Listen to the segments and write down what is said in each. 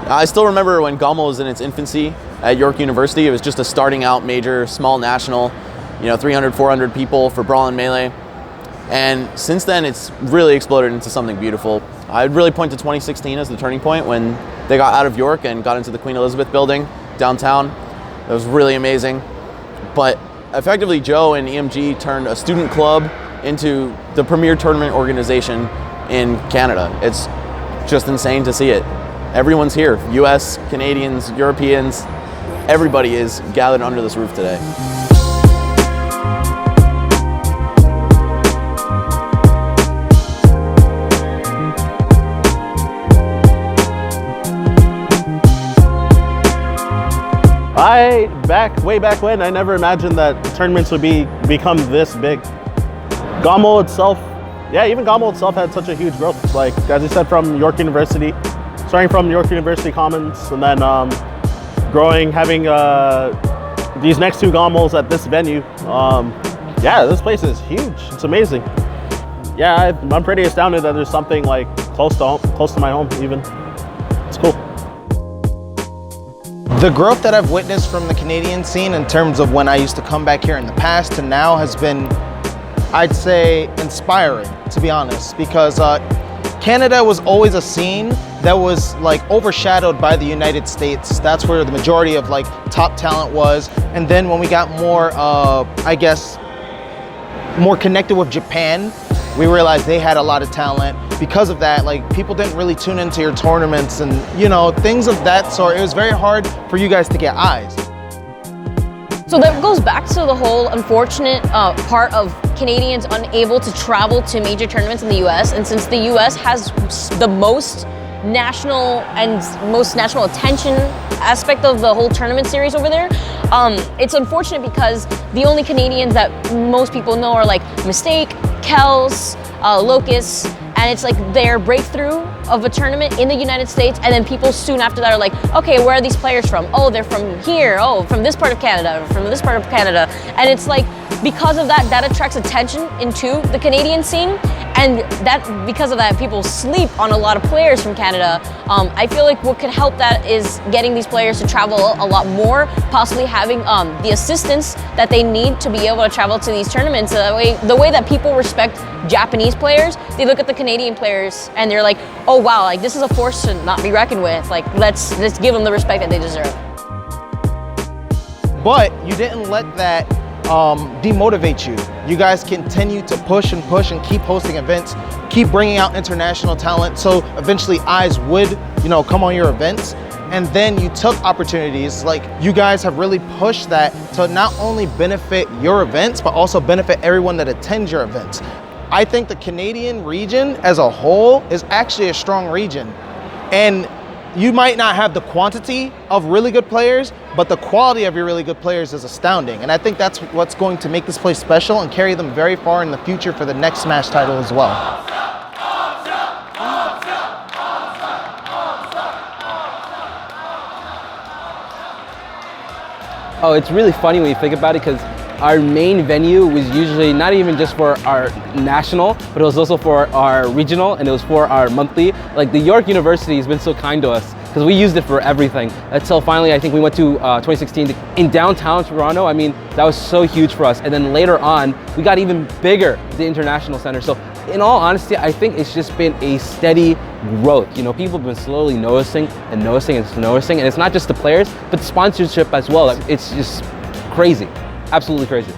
I still remember when GOML was in its infancy at York University. It was just a starting out major, small national, 300, 400 people for Brawl and Melee. And since then, it's really exploded into something beautiful. I'd really point to 2016 as the turning point when they got out of York and got into the Queen Elizabeth building downtown. That was really amazing. But effectively, Joe and EMG turned a student club into the premier tournament organization in Canada. It's just insane to see it. Everyone's here, US, Canadians, Europeans, everybody is gathered under this roof today. Way back when, I never imagined that tournaments would become this big. GOML itself, even GOML itself had such a huge growth. Like, as you said, from York University, starting from York University Commons, and then growing, having these next two GOMLs at this venue. This place is huge. It's amazing. Yeah, I'm pretty astounded that there's something like close to my home even. It's cool. The growth that I've witnessed from the Canadian scene in terms of when I used to come back here in the past to now has been, I'd say, inspiring, to be honest, because Canada was always a scene that was like overshadowed by the United States. That's where the majority of like top talent was. And then when we got more, I guess, more connected with Japan, we realized they had a lot of talent. Because of that, like, people didn't really tune into your tournaments and, things of that sort. It was very hard for you guys to get eyes. So that goes back to the whole unfortunate part of Canadians unable to travel to major tournaments in the US. And since the US has the most national attention aspect of the whole tournament series over there, it's unfortunate because the only Canadians that most people know are like Mistake, Kels, Locust, and it's like their breakthrough of a tournament in the United States, and then people soon after that are like, okay, where are these players from? Oh, they're from here. Oh, from this part of Canada, or from this part of Canada. And it's like, because of that, that attracts attention into the Canadian scene, and that because of that, people sleep on a lot of players from Canada. I feel like what could help that is getting these players to travel a lot more, possibly having the assistance that they need to be able to travel to these tournaments. So that way, the way that people respect Japanese players, they look at the Canadian players and they're like, oh wow, like this is a force to not be reckoned with. Like let's give them the respect that they deserve. But you didn't let that demotivate you. You guys continue to push and keep hosting events, keep bringing out international talent, so eventually eyes would, come on your events. And then you took opportunities, like you guys have really pushed that to not only benefit your events, but also benefit everyone that attends your events. I think the Canadian region as a whole is actually a strong region. And you might not have the quantity of really good players, but the quality of your really good players is astounding. And I think that's what's going to make this place special and carry them very far in the future for the next Smash title as well. Oh, it's really funny when you think about it, because our main venue was usually not even just for our national, but it was also for our regional, and it was for our monthly. Like the York University has been so kind to us because we used it for everything. Until finally, I think we went to 2016 in downtown Toronto. I mean, that was so huge for us. And then later on, we got even bigger, the International Center. So in all honesty, I think it's just been a steady growth. People have been slowly noticing, and it's not just the players, but the sponsorship as well. It's just crazy. Absolutely crazy.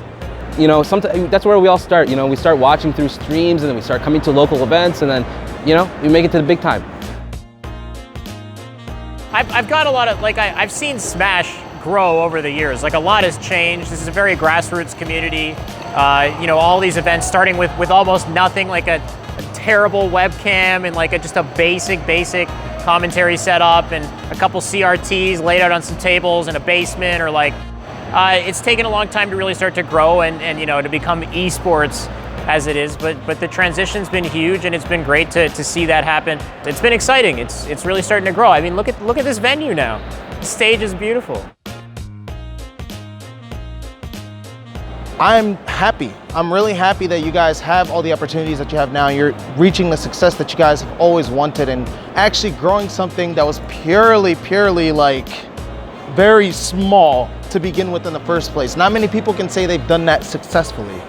Sometimes that's where we all start. We start watching through streams, and then we start coming to local events, and then, we make it to the big time. I've got a lot of, I've seen Smash grow over the years. Like, a lot has changed. This is a very grassroots community. All these events starting with almost nothing, like a terrible webcam and just a basic commentary setup and a couple CRTs laid out on some tables in a basement, or it's taken a long time to really start to grow and to become esports as it is, but the transition's been huge, and it's been great to see that happen. It's been exciting. It's really starting to grow. I mean, look at this venue now. The stage is beautiful. I'm happy. I'm really happy that you guys have all the opportunities that you have now. You're reaching the success that you guys have always wanted and actually growing something that was purely like very small to begin with in the first place. Not many people can say they've done that successfully.